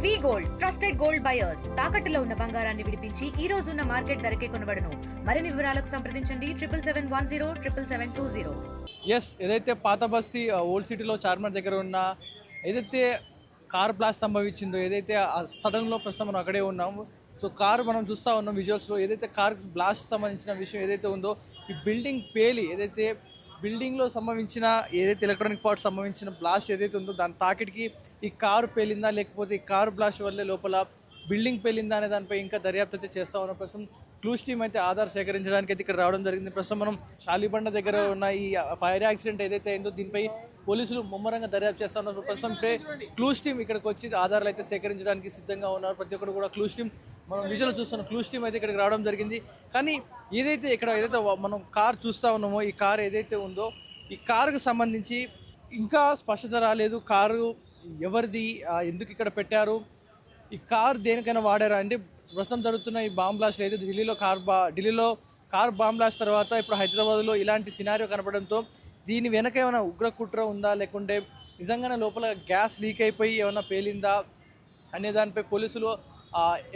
వి gold trusted gold buyers తాకట్టులో ఉన్న బంగారాన్ని విడిపించి ఈ రోజు ఉన్న మార్కెట్ ధరకే కొనబడును. మరిన్ని వివరాలకు సంప్రదించండి 77107720. ఎస్ ఏదైతే పాత బస్తీ ఓల్డ్ సిటీలో చార్మినార్ దగ్గర ఉన్న ఏదైతే కార్ బ్లాస్ట్ సంభవించిందో, ఏదైతే ఆ స్థలంలో ప్రస్తుతం మనం అక్కడే ఉన్నాము. సో కారు మనం చూస్తూ ఉన్నాం విజువల్స్లో. ఏదైతే కార్ బ్లాస్ట్ సంబంధించిన విషయం ఏదైతే ఉందో, ఈ బిల్డింగ్ పేలి ఏదైతే బిల్డింగ్లో సంభవించిన ఏదైతే ఎలక్ట్రానిక్ పార్ట్స్ సంభవించిన బ్లాస్ట్ ఏదైతే ఉందో దాని తాకిడికి ఈ కారు పేలిందా, లేకపోతే ఈ కారు బ్లాస్ట్ వల్లే లోపల బిల్డింగ్ పేలిందా అనే దానిపై ఇంకా దర్యాప్తు అయితే చేస్తూ ఉన్నాం. ప్రస్తుతం క్లూస్ టీమ్ అయితే ఆధార్ సేకరించడానికి అయితే ఇక్కడ రావడం జరిగింది. ప్రస్తుతం మనం షాలిబండ దగ్గర ఉన్న ఈ ఫైర్ యాక్సిడెంట్ ఏదైతే అయిందో దీనిపై పోలీసులు ముమ్మరంగా దర్యాప్తు చేస్తూ ఉన్నారు. ప్రస్తుతం ఇప్పుడే క్లూస్ టీమ్ ఇక్కడికి వచ్చి ఆధారాలు అయితే సేకరించడానికి సిద్ధంగా ఉన్నారు. ప్రతి ఒక్కరు కూడా క్లూస్ టీమ్ మనం విజువల్ చూస్తున్నాం. క్లూస్ టీమ్ అయితే ఇక్కడికి రావడం జరిగింది. కానీ ఏదైతే మనం కార్ చూస్తూ ఉన్నామో, ఈ కార్ ఏదైతే ఉందో ఈ కారుకు సంబంధించి ఇంకా స్పష్టత రాలేదు. కారు ఎవరిది, ఎందుకు ఇక్కడ పెట్టారు, ఈ కార్ దేనికైనా వాడారా అంటే ప్రస్తుతం జరుగుతున్న ఈ బాంబ్ బ్లాస్ట్ అయితే ఢిల్లీలో కార్ బాంబ్ బ్లాస్ట్ తర్వాత ఇప్పుడు హైదరాబాద్లో ఇలాంటి సినారియో కనపడంతో దీని వెనక ఏమైనా ఉగ్ర కుట్ర ఉందా, లేకుంటే నిజంగానే లోపల గ్యాస్ లీక్ అయిపోయి ఏమైనా పేలిందా అనే దానిపై పోలీసులు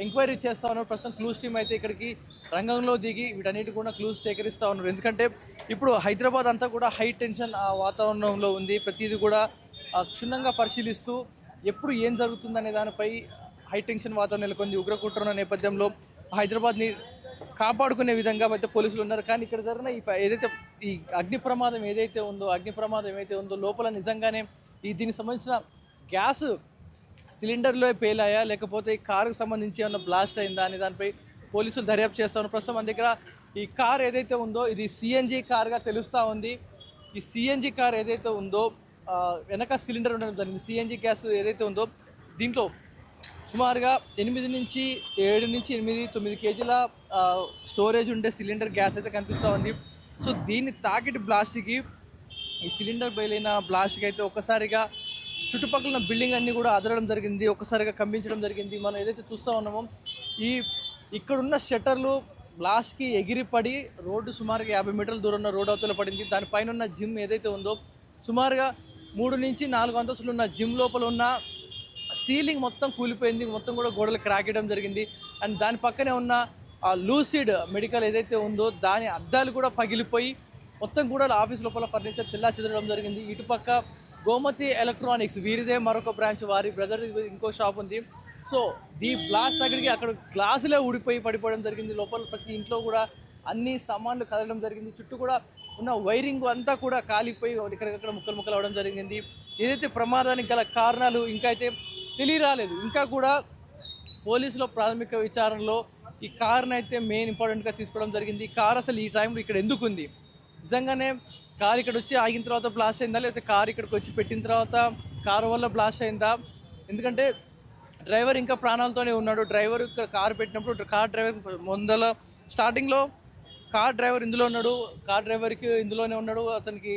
ఎంక్వైరీ చేస్తూ ఉన్నారు. ప్రస్తుతం క్లూస్ టీమ్ అయితే ఇక్కడికి రంగంలో దిగి వీటన్నిటి కూడా క్లూస్ సేకరిస్తూ ఉన్నారు. ఎందుకంటే ఇప్పుడు హైదరాబాద్ అంతా కూడా హై టెన్షన్ వాతావరణంలో ఉంది. ప్రతిదీ కూడా క్షుణ్ణంగా పరిశీలిస్తూ ఎప్పుడు ఏం జరుగుతుందనే దానిపై హై టెన్షన్ వాతావరణం నెలకొంది. ఉగ్రకుట్ర నేపథ్యంలో హైదరాబాద్ని కాపాడుకునే విధంగా అయితే పోలీసులు ఉన్నారు. కానీ ఇక్కడ జరిగిన ఈ అగ్ని ప్రమాదం ఏదైతే ఉందో లోపల నిజంగానే దీనికి సంబంధించిన గ్యాస్ సిలిండర్లో పేలాయా, లేకపోతే ఈ కారుకు సంబంధించి ఏమన్నా బ్లాస్ట్ అయిందా అనే దానిపై పోలీసులు దర్యాప్తు చేస్తున్నారు. ప్రస్తుతం మన దగ్గర ఈ కార్ ఏదైతే ఉందో ఇది సిఎన్జి కార్గా తెలుస్తూ ఉంది. ఈ సిఎన్జి కార్ ఏదైతే ఉందో వెనక సిలిండర్ ఉండడం జరిగింది. సిఎన్జి గ్యాస్ ఏదైతే ఉందో దీంట్లో సుమారుగా 8 నుంచి 9 కేజీల స్టోరేజ్ ఉండే సిలిండర్ గ్యాస్ అయితే కనిపిస్తూ ఉంది. సో దీన్ని తాకిటి బ్లాస్ట్కి, ఈ సిలిండర్ బయలైన బ్లాస్ట్కి అయితే ఒక్కసారిగా చుట్టుపక్కల ఉన్న బిల్డింగ్ అన్నీ కూడా అదరడం జరిగింది, ఒక్కసారిగా కంపించడం జరిగింది. మనం ఏదైతే చూస్తూ ఉన్నామో ఇక్కడున్న షట్టర్లు బ్లాస్ట్కి ఎగిరిపడి రోడ్డు సుమారుగా 50 మీటర్ల దూరం ఉన్న రోడ్డు అవతల పడింది. దానిపైన ఉన్న జిమ్ ఏదైతే ఉందో సుమారుగా 3 నుంచి 4 అంతస్తులు ఉన్న జిమ్ లోపల ఉన్న సీలింగ్ మొత్తం కూలిపోయింది. మొత్తం కూడా గోడలు క్రాక్ చేయడం జరిగింది. అండ్ దాని పక్కనే ఉన్న లూసిడ్ మెడికల్ ఏదైతే ఉందో దాని అద్దాలు కూడా పగిలిపోయి మొత్తం కూడా ఆఫీస్ లోపల ఫర్నిచర్ చెల్లా చెదరడం జరిగింది. ఇటుపక్క గోమతి ఎలక్ట్రానిక్స్ వీరిదే మరొక బ్రాంచ్, వారి బ్రదర్ ఇంకో షాప్ ఉంది. సో ఈ బ్లాస్ట్ దగ్గరికి అక్కడ గ్లాసులే ఊడిపోయి పడిపోవడం జరిగింది. లోపల ప్రతి ఇంట్లో కూడా అన్ని సామాన్లు కదలడం జరిగింది. చుట్టూ కూడా ఉన్న వైరింగ్ అంతా కూడా కాలిపోయి ఇక్కడికక్కడ ముక్కలు అవడం జరిగింది. ఏదైతే ప్రమాదానికి గల కారణాలు ఇంకా అయితే తెలియరాలేదు. ఇంకా కూడా పోలీసుల ప్రాథమిక విచారణలో ఈ కార్ని అయితే మెయిన్ ఇంపార్టెంట్గా తీసుకోవడం జరిగింది. ఈ కార్ అసలు ఈ టైంలో ఇక్కడ ఎందుకు ఉంది, నిజంగానే కార్ ఇక్కడ వచ్చి ఆగిన తర్వాత బ్లాస్ట్ అయిందా, లేకపోతే కార్ ఇక్కడికి వచ్చి పెట్టిన తర్వాత కారు వల్ల బ్లాస్ట్ అయిందా? ఎందుకంటే డ్రైవర్ ఇంకా ప్రాణాలతోనే ఉన్నాడు. డ్రైవర్ ఇక్కడ కారు పెట్టినప్పుడు కార్ డ్రైవర్ స్టార్టింగ్లో కార్ డ్రైవర్ ఇందులో ఉన్నాడు, కార్ డ్రైవర్కి ఇందులోనే ఉన్నాడు, అతనికి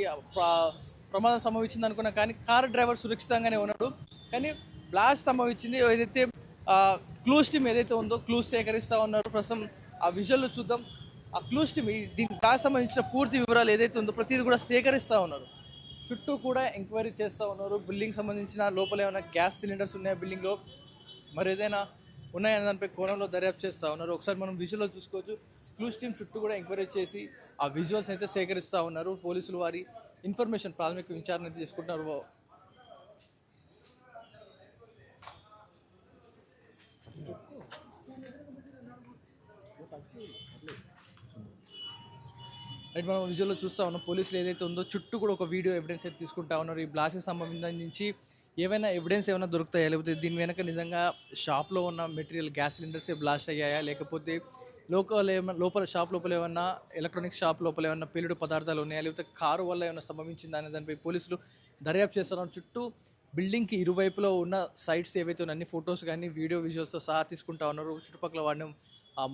ప్రమాదం సంభవించింది అనుకున్నా. కానీ కార్ డ్రైవర్ సురక్షితంగానే ఉన్నాడు. కానీ బ్లాస్ట్ సంభవించింది. ఏదైతే క్లూస్ టీమ్ ఏదైతే ఉందో క్లూస్ సేకరిస్తూ ఉన్నారు. ప్రస్తుతం ఆ విజువల్లో చూద్దాం. ఆ క్లూస్ టీమ్ దీనికి సంబంధించిన పూర్తి వివరాలు ఏదైతే ఉందో ప్రతిదీ కూడా సేకరిస్తూ ఉన్నారు. చుట్టూ కూడా ఎంక్వైరీ చేస్తూ ఉన్నారు. బిల్డింగ్ సంబంధించిన లోపల ఏమైనా గ్యాస్ సిలిండర్స్ ఉన్నాయా, బిల్డింగ్లో మరి ఏదైనా ఉన్నాయన్న దానిపై కోణంలో దర్యాప్తు చేస్తూ ఉన్నారు. ఒకసారి మనం విజువల్లో చూసుకోవచ్చు. క్లూస్ టీమ్ చుట్టూ కూడా ఎంక్వైరీ చేసి ఆ విజువల్స్ అయితే సేకరిస్తూ ఉన్నారు. పోలీసులు వారి ఇన్ఫర్మేషన్ ప్రాథమిక విచారణ అయితే చేసుకుంటున్నారు. రైట్, మనం విజువల్లో చూస్తూ ఉన్నాం. పోలీసులు ఏదైతే ఉందో చుట్టూ కూడా ఒక వీడియో ఎవిడెన్స్ అయితే తీసుకుంటా ఉన్నారు. ఈ బ్లాస్ట్కి సంబంధించి ఏమైనా ఎవిడెన్స్ ఏమైనా దొరుకుతాయా, లేకపోతే దీని వెనక నిజంగా షాప్లో ఉన్న మెటీరియల్ గ్యాస్ సిలిండర్సే బ్లాస్ట్ అయ్యాయా, లేకపోతే లోపల షాప్ లోపల ఏమన్నా ఎలక్ట్రానిక్ షాప్ లోపల ఏమన్నా పేలుడు పదార్థాలు ఉన్నాయా, లేకపోతే కారు వల్ల ఏమైనా సంభవించిందా అనే దానిపై పోలీసులు దర్యాప్తు చేస్తున్నారు. చుట్టూ బిల్డింగ్కి ఇరువైపులో ఉన్న సైట్స్ ఏవైతే ఉన్న అన్ని ఫొటోస్ కానీ వీడియో విజువల్స్తో సహా తీసుకుంటా ఉన్నారు. చుట్టుపక్కల వాడిన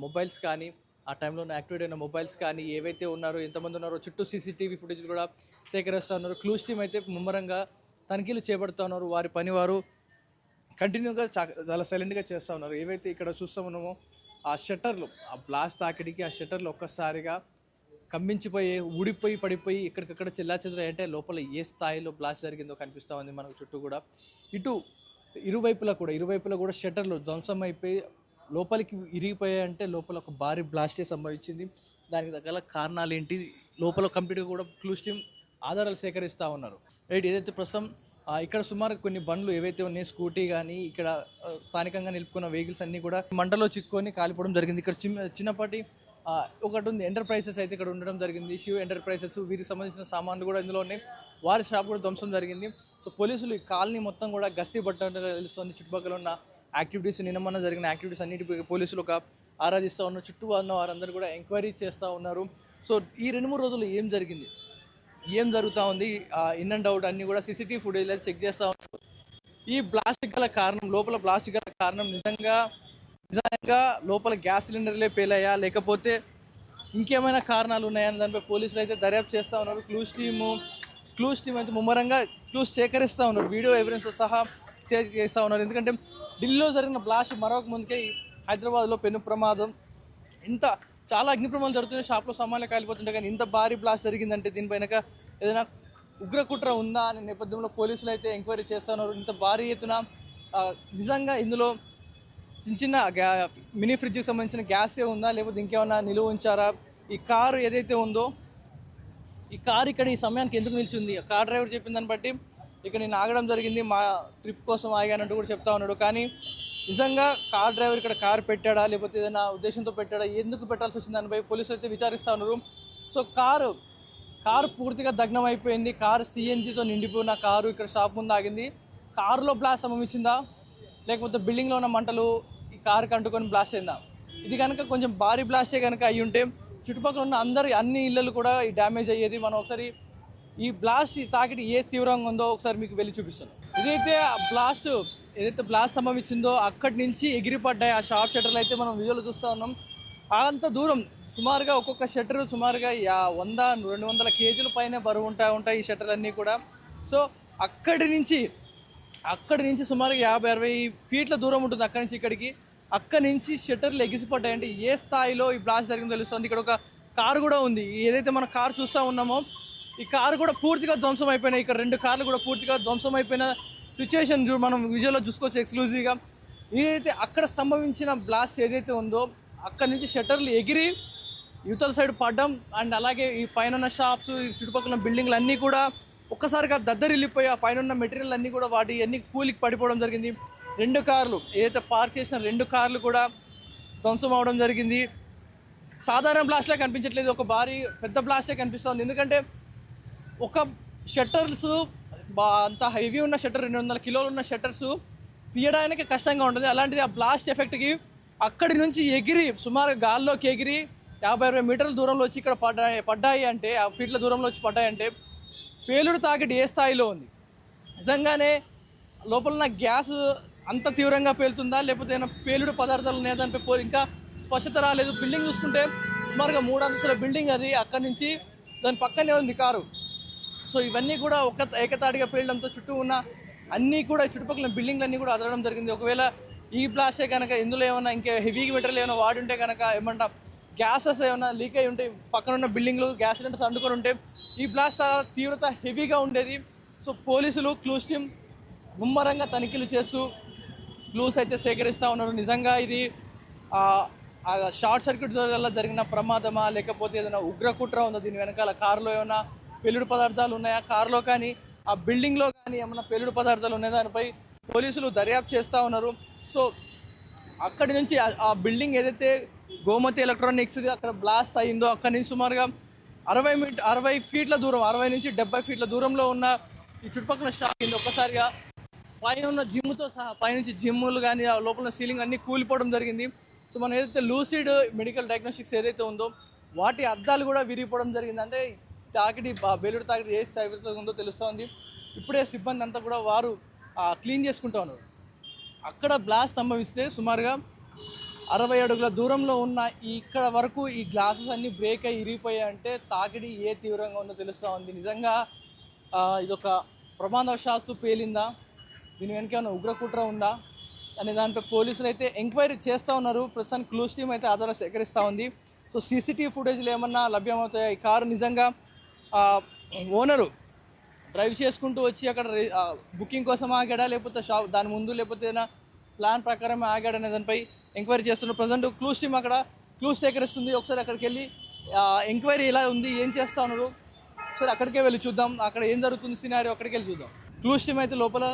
మొబైల్స్ కానీ, ఆ టైంలో యాక్టివేట్ అయిన మొబైల్స్ కానీ ఏవైతే ఉన్నారో, ఎంతమంది ఉన్నారో చుట్టూ సీసీటీవీ ఫుటేజ్ కూడా సేకరిస్తూ ఉన్నారు. క్లూస్ టీమ్ అయితే ముమ్మరంగా తనిఖీలు చేపడుతూ ఉన్నారు. వారి పని వారు కంటిన్యూగా చాలా సైలెంట్గా చేస్తూ ఉన్నారు. ఏవైతే ఇక్కడ చూస్తూ ఉన్నామో ఆ షట్టర్లు, ఆ బ్లాస్ట్ తాకిడికి ఆ షట్టర్లు ఒక్కసారిగా కంపించిపోయి ఊడిపోయి పడిపోయి ఇక్కడికక్కడ చెల్లాచెదరయ్యాయంటే లోపల ఏ స్థాయిలో బ్లాస్ట్ జరిగిందో కనిపిస్తూ ఉంది మనకు చుట్టూ కూడా. ఇటు ఇరువైపులా కూడా షట్టర్లు ధ్వంసం అయిపోయి లోపలికి ఇరిగిపోయాయి. అంటే లోపల ఒక భారీ బ్లాస్టే సంభవించింది. దానికి దగ్గర కారణాలు ఏంటి, లోపల కంప్లీట్గా కూడా క్లూస్ టీమ్ ఆధారాలు సేకరిస్తూ ఉన్నారు. రైట్, ఏదైతే ప్రస్తుతం ఇక్కడ సుమారు కొన్ని బండ్లు ఏవైతే ఉన్నాయో, స్కూటీ కానీ ఇక్కడ స్థానికంగా నిలుపుకున్న వెహికల్స్ అన్నీ కూడా మంటలో చిక్కుకొని కాలిపోవడం జరిగింది. ఇక్కడ చిన్నపాటి ఒకటి ఉంది, ఎంటర్ప్రైజెస్ అయితే ఇక్కడ ఉండడం జరిగింది. శివ్ ఎంటర్ప్రైజెస్, వీరికి సంబంధించిన సామాన్లు కూడా ఇందులో ఉన్నాయి. వారి షాప్ కూడా ధ్వంసం జరిగింది. సో పోలీసులు ఈ కాలనీ మొత్తం కూడా గస్తీ పట్టినట్టుగా తెలుస్తుంది. చుట్టుపక్కల ఉన్న యాక్టివిటీస్, నిన్న జరిగిన యాక్టివిటీస్ అన్నిటి పోలీసులు ఒక ఆరాధిస్తూ ఉన్నారు. చుట్టూ ఉన్న వారందరూ కూడా ఎంక్వైరీ చేస్తూ ఉన్నారు. సో ఈ 2-3 రోజులు ఏం జరుగుతూ ఉంది, ఇన్ అండ్ అవుట్ అన్నీ కూడా సీసీటీవీ ఫుటేజ్ అయితే చెక్ చేస్తూ ఉన్నారు. ఈ బ్లాస్టిక్ గల కారణం, లోపల బ్లాస్టిక్ గల కారణం నిజంగా లోపల గ్యాస్ సిలిండర్లే పేలాయా, లేకపోతే ఇంకేమైనా కారణాలు ఉన్నాయని దానిపై పోలీసులు అయితే దర్యాప్తు చేస్తూ ఉన్నారు. క్లూస్ టీమ్ అయితే ముమ్మరంగా క్లూస్ సేకరిస్తూ ఉన్నారు. వీడియో ఎవిడెన్స్ సహా చేస్తూ ఉన్నారు. ఎందుకంటే ఢిల్లీలో జరిగిన బ్లాస్ట్ మరొక ముందుకే హైదరాబాద్లో పెను ప్రమాదం, చాలా అగ్ని ప్రమాదాలు జరుగుతున్నాయి, షాప్లో సామాన్లు కాలిపోతుంటాయి. కానీ ఇంత భారీ బ్లాస్ట్ జరిగిందంటే దీనిపైన ఏదైనా ఉగ్రకుట్ర ఉందా అనే నేపథ్యంలో పోలీసులు అయితే ఎంక్వైరీ చేస్తూ ఉన్నారు. ఇంత భారీ ఎత్తున నిజంగా ఇందులో చిన్న మినీ ఫ్రిడ్జ్కి సంబంధించిన గ్యాసే ఉందా, లేకపోతే ఇంకేమైనా నిలువ ఉంచారా, ఈ కారు ఏదైతే ఉందో ఈ కారు ఇక్కడ ఈ సమయానికి ఎందుకు నిలిచింది, కార్ డ్రైవర్ చెప్పిన దాన్ని బట్టి ఇక్కడ నేను ఆగడం జరిగింది, మా ట్రిప్ కోసం ఆగానంటూ కూడా చెప్తా ఉన్నాడు. కానీ నిజంగా కార్ డ్రైవర్ ఇక్కడ కారు పెట్టాడా, లేకపోతే ఏదైనా ఉద్దేశంతో పెట్టాడా, ఎందుకు పెట్టాల్సి వచ్చింది దానిపై పోలీసులు అయితే విచారిస్తూ ఉన్నారు. సో కారు పూర్తిగా దగ్నం అయిపోయింది. కారు సిఎన్జితో నిండిపోయిన కారు ఇక్కడ షాప్ ముందు ఆగింది. కారులో బ్లాస్ట్ సంభవించిందా, లేకపోతే బిల్డింగ్లో ఉన్న మంటలు ఈ కారుకి అంటుకొని బ్లాస్ట్ అయిందా? ఇది కనుక కొంచెం భారీ బ్లాస్టే కనుక అయ్యి ఉంటే చుట్టుపక్కల ఉన్న అన్ని ఇళ్ళు కూడా ఈ డ్యామేజ్ అయ్యేది. మనం ఒకసారి ఈ బ్లాస్ట్ తాకిడి ఏ తీవ్రంగా ఉందో ఒకసారి మీకు వెళ్ళి చూపిస్తాను. ఏదైతే బ్లాస్ట్ సంభవించిందో అక్కడి నుంచి ఎగిరిపడ్డాయి ఆ షాప్ షట్టర్లు అయితే మనం విజువల్ చూస్తూ ఉన్నాం. అంత దూరం సుమారుగా ఒక్కొక్క షట్టర్ సుమారుగా 100-200 కేజీల పైన బరువు ఉంటాయి ఈ షట్టర్లు అన్నీ కూడా. సో అక్కడి నుంచి సుమారుగా 50-60 ఫీట్ల దూరం ఉంటుంది అక్కడి నుంచి ఇక్కడికి. అక్కడి నుంచి షట్టర్లు ఎగిసిపడ్డాయి. అంటే ఏ స్థాయిలో ఈ బ్లాస్ట్ జరిగిందో తెలుస్తుంది. ఇక్కడ ఒక కారు కూడా ఉంది, ఏదైతే మనం కారు చూస్తూ ఉన్నామో ఈ కారు కూడా పూర్తిగా ధ్వంసం అయిపోయినాయి. ఇక్కడ 2 కార్లు కూడా పూర్తిగా ధ్వంసం అయిపోయిన సిచ్యువేషన్ మనం విజువల్లో చూసుకోవచ్చు ఎక్స్క్లూజివ్గా. ఏదైతే అక్కడ సంభవించిన బ్లాస్ట్ ఏదైతే ఉందో అక్కడి నుంచి షట్టర్లు ఎగిరి యువతల సైడ్ పడ్డం, అండ్ అలాగే ఈ పైన ఉన్న షాప్స్, ఈ చుట్టుపక్కల బిల్డింగ్లు అన్నీ కూడా ఒక్కసారిగా దద్దరిల్లిపోయి ఆ పైన ఉన్న మెటీరియల్ అన్నీ కూడా అన్ని కూలికి పడిపోవడం జరిగింది. 2 కార్లు ఏదైతే పార్క్ చేసిన 2 కార్లు కూడా ధ్వంసం అవడం జరిగింది. సాధారణ బ్లాస్ట్లే కనిపించట్లేదు, ఒక పెద్ద బ్లాస్టే కనిపిస్తుంది. ఎందుకంటే ఒక షట్టర్స్ అంత హెవీ ఉన్న షట్టర్, 200 కిలోలు ఉన్న షట్టర్స్ తీయడానికి కష్టంగా ఉంటుంది. అలాంటిది ఆ బ్లాస్ట్ ఎఫెక్ట్కి అక్కడి నుంచి ఎగిరి సుమారు గాల్లోకి ఎగిరి 50-60 మీటర్ల దూరంలో వచ్చి ఇక్కడ పడ్డాయి అంటే, ఆ ఫీట్ల దూరంలో వచ్చి పడ్డాయంటే పేలుడు తాకిడి ఏ స్థాయిలో ఉంది. నిజంగానే లోపల ఉన్న గ్యాస్ అంత తీవ్రంగా పేలుతుందా, లేకపోతే ఏమైనా పేలుడు పదార్థాలు ఉన్నాయా దానిపై ఇంకా స్పష్టత రాలేదు. బిల్డింగ్ చూసుకుంటే సుమారుగా 3 అంతస్తుల బిల్డింగ్ అది, అక్కడి నుంచి దాని పక్కనే ఉంది కారు. సో ఇవన్నీ కూడా ఏకతాటిగా పేలడంతో చుట్టూ ఉన్న అన్నీ కూడా చుట్టుపక్కల బిల్డింగ్లు అన్నీ కూడా అదలడం జరిగింది. ఒకవేళ ఈ బ్లాస్టే కనుక ఇందులో ఏమైనా ఇంకా హెవీ మెటీరియల్ ఏమైనా వాడి ఉంటే కనుక ఏమన్నా గ్యాసెస్ ఏమైనా లీక్ అయి ఉంటే, పక్కన ఉన్న బిల్డింగ్లు గ్యాస్ సిలిండర్స్ అంటుకొని ఉంటే ఈ బ్లాస్ట్ తీవ్రత హెవీగా ఉండేది. సో పోలీసులు క్లూస్ టీమ్ ముమ్మరంగా తనిఖీలు చేస్తూ క్లూస్ అయితే సేకరిస్తూ ఉన్నారు. నిజంగా ఇది షార్ట్ సర్క్యూట్ వల్ల జరిగిన ప్రమాదమా, లేకపోతే ఏదైనా ఉగ్రకుట్ర ఉందా దీని వెనకాల, కారులో ఏమైనా పేలుడు పదార్థాలు ఉన్నాయా, కారులో కానీ ఆ బిల్డింగ్లో కానీ ఏమైనా పేలుడు పదార్థాలు ఉన్నాయా, దానిపై పోలీసులు దర్యాప్తు చేస్తూ ఉన్నారు. సో అక్కడి నుంచి ఆ బిల్డింగ్ ఏదైతే గోమతి ఎలక్ట్రానిక్స్ అక్కడ బ్లాస్ట్ అయిందో అక్కడి నుంచి సుమారుగా 60 ఫీట్ల దూరం, 60 నుంచి 70 ఫీట్ల దూరంలో ఉన్న ఈ చుట్టుపక్కల షాప్ కింద ఒక్కసారిగా పైన ఉన్న జిమ్తో సహా పైనుంచి జిమ్ములు కానీ ఆ లోపల సీలింగ్ అన్నీ కూలిపోవడం జరిగింది. సో మనం ఏదైతే లూసిడ్ మెడికల్ డయాగ్నోస్టిక్స్ ఏదైతే ఉందో వాటి అద్దాలు కూడా విరిగిపోవడం జరిగింది. అంటే పేలుడు తాకిడి ఏ స్థాయితో ఉందో తెలుస్తుంది. ఇప్పుడే సిబ్బంది అంతా కూడా వారు క్లీన్ చేసుకుంటూ ఉన్నారు. అక్కడ బ్లాస్ట్ సంభవిస్తే సుమారుగా 60 అడుగుల దూరంలో ఉన్న ఇక్కడ వరకు ఈ గ్లాసెస్ అన్నీ బ్రేక్ అయ్యి ఇరిగిపోయాయి. అంటే తాకిడి ఏ తీవ్రంగా ఉందో తెలుస్తూ ఉంది. నిజంగా ఇదొక ప్రమాదవశాత్తు పేలిందా, దీని వెనక ఏమైనా ఉగ్రకుట్ర ఉందా అనే దానిపై పోలీసులు అయితే ఎంక్వైరీ చేస్తూ ఉన్నారు. ప్రస్తుతానికి క్లూస్ టీమ్ అయితే ఆధారాలు సేకరిస్తూ ఉంది. సో సీసీటీవీ ఫుటేజ్లు ఏమన్నా లభ్యమవుతాయి, ఈ కారు నిజంగా డ్రైవ్ చేసుకుంటూ వచ్చి అక్కడ బుకింగ్ కోసం ఆగాడా, లేకపోతే షాప్ దాని ముందు, లేకపోతే ప్లాన్ ప్రకారం ఆగాడు అనే దానిపై ఎంక్వైరీ చేస్తున్నారు. ప్రజెంట్ క్లూస్ టీమ్ అక్కడ క్లూస్ సేకరిస్తుంది. ఒకసారి అక్కడికి వెళ్ళి ఎంక్వైరీ ఎలా ఉంది, ఏం చేస్తా ఉన్నారు, ఒకసారి అక్కడికే వెళ్ళి చూద్దాం. అక్కడ ఏం జరుగుతుంది సినారియో అక్కడికి వెళ్ళి చూద్దాం. క్లూస్ టీమ్ అయితే లోపల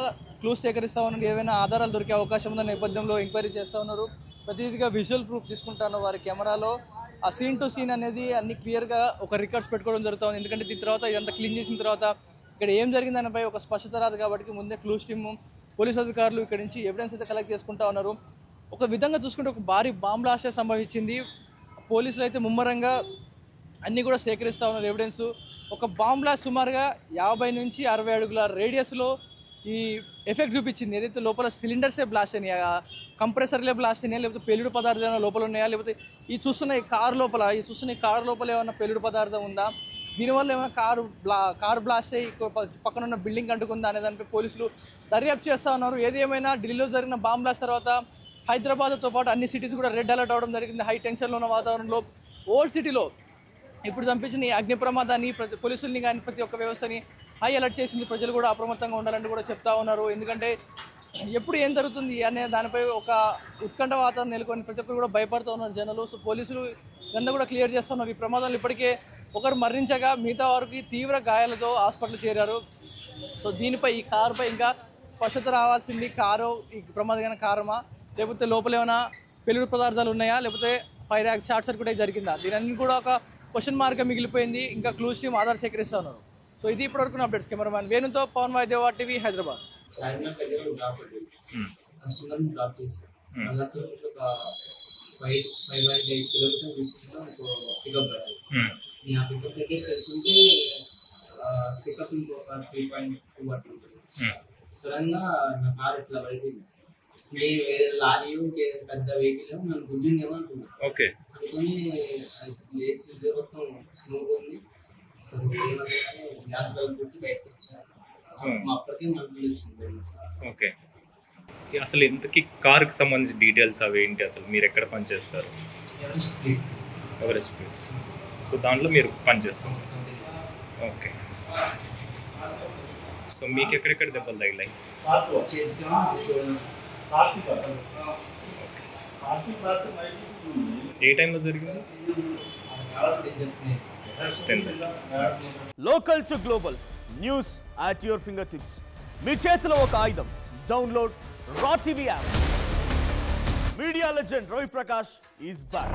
క్లూస్ సేకరిస్తూ ఉన్నారు. ఏవైనా ఆధారాలు దొరికే అవకాశం ఉన్న నేపథ్యంలో ఎంక్వైరీ చేస్తూ ఉన్నారు. ప్రతిదిగా విజువల్ ప్రూఫ్ తీసుకుంటాను. వారి కెమెరాలో ఆ సీన్ టు సీన్ అనేది అన్ని క్లియర్గా ఒక రికార్డ్స్ పెట్టుకోవడం జరుగుతుంది. ఎందుకంటే దీని తర్వాత ఇదంతా క్లీన్ చేసిన తర్వాత ఇక్కడ ఏం జరిగిందనిపై ఒక స్పష్టత రాదు కాబట్టి ముందే క్లూస్ టీమ్ పోలీస్ అధికారులు ఇక్కడ నుంచి ఎవిడెన్స్ అయితే కలెక్ట్ చేసుకుంటా ఉన్నారు. ఒక విధంగా చూసుకుంటే ఒక భారీ బాంబ్ బ్లాస్ట్ సంభవించింది. పోలీసులు అయితే ముమ్మరంగా అన్నీ కూడా సేకరిస్తూ ఉన్నారు ఎవిడెన్స్. ఒక బాంబ్ బ్లాస్ట్ సుమారుగా 50 నుంచి 60 అడుగుల రేడియస్లో ఈ ఎఫెక్ట్ చూపించింది. ఏదైతే లోపల సిలిండర్సే బ్లాస్ట్ అయినాయా, కంప్రెసర్లే బ్లాస్ట్ అయినాయా, లేకపోతే పెళ్లిడు పదార్థాలు లోపల ఉన్నాయా, లేకపోతే ఈ చూస్తున్న ఈ కారు లోపల ఏమైనా పెళ్లిడు పదార్థం ఉందా, దీనివల్ల ఏమైనా కారు బ్లాస్ట్ అయ్యి పక్కన ఉన్న బిల్డింగ్ అంటుకుందా అనే దానిపై పోలీసులు దర్యాప్తు చేస్తూ ఉన్నారు. ఏది ఏమైనా ఢిల్లీలో జరిగిన బాంబ్ బ్లాస్ట్ తర్వాత హైదరాబాద్తో పాటు అన్ని సిటీస్ కూడా రెడ్ అలర్ట్ అవ్వడం జరిగింది. హై టెన్షన్లో ఉన్న వాతావరణంలో ఓల్డ్ సిటీలో ఇప్పుడు చంపించిన ఈ అగ్ని ప్రమాదాన్ని పోలీసుల్ని కానీ ప్రతి ఒక్క వ్యవస్థని హై అలర్ట్ చేసింది. ప్రజలు కూడా అప్రమత్తంగా ఉండాలని కూడా చెప్తా ఉన్నారు. ఎందుకంటే ఎప్పుడు ఏం జరుగుతుంది అనే దానిపై ఒక ఉత్కంఠ వాతావరణం నెలకొని ప్రతి ఒక్కరు కూడా భయపడుతూ ఉన్నారు జనాలు. సో పోలీసులు ఇదంతా కూడా క్లియర్ చేస్తున్నారు. ఈ ప్రమాదంలో ఇప్పటికే ఒకరు మరణించగా మిగతా వారికి తీవ్ర గాయాలతో హాస్పిటల్ చేరారు. సో దీనిపై ఈ కారుపై ఇంకా స్పష్టత రావాల్సింది. కారు ఈ ప్రమాదమైన కారమా, లేకపోతే లోపల ఏమైనా పెళ్లి పదార్థాలు ఉన్నాయా, లేకపోతే ఫైర్ షార్ట్ సర్క్యూట్ అయితే జరిగిందా, దీని కూడా ఒక క్వశ్చన్ మార్క్గా మిగిలిపోయింది. ఇంకా క్లూస్ టీమ్ ఆధార్ సేకరిస్తూ ఉన్నారు. సో ఇది ఇప్పటివరకు అప్డేట్స్. కెమెరామ్యాన్ వేణుతో పవన్ వాయిదేవా, టీవీ, హైదరాబాద్. చార్మినార్ దగ్గర డ్రాప్ కస్టమర్ని డ్రాప్ చేశారు. వాళ్ళకి ఒక 5-8 కిలోమీటర్ డిస్టెన్స్లో ఒక పికప్ పడాలి. నేను ఆ పికప్ దగ్గర వెళ్తుంటే పికప్ ఇంకొక 3.2 అట్లా ఉంటుంది. సడన్గా నా కార్ ఇట్లా పడిపోయింది. నేను ఏదైనా లారీయో ఇంకేదైనా పెద్ద వెహికల్ నన్ను గుద్దిందేమో అనుకున్నాను. అనుకుని లేచి మొత్తం స్మోక్ ఉంది. గ్యాస్ బల్బ్ పెట్టి బయటకు వచ్చాను. అప్పటికే మనకు వచ్చింది. ఓకే, అసలు ఇంతకీ కార్కి సంబంధించిన డీటెయిల్స్ అవి ఏంటి, అసలు మీరు ఎక్కడ పనిచేస్తారు? Everest speeds. సో దాంట్లో మీరు పనిచేస్తారు. ఓకే, సో మీకు ఎక్కడెక్కడ దెబ్బలు తగిలాయి? ఏ టైంలో జరిగింది? Local to global news at your fingertips. మీ చేతిలో ఒక ఆయుధం. డౌన్లోడ్ రా TV app. Media legend Ravi Prakash is back.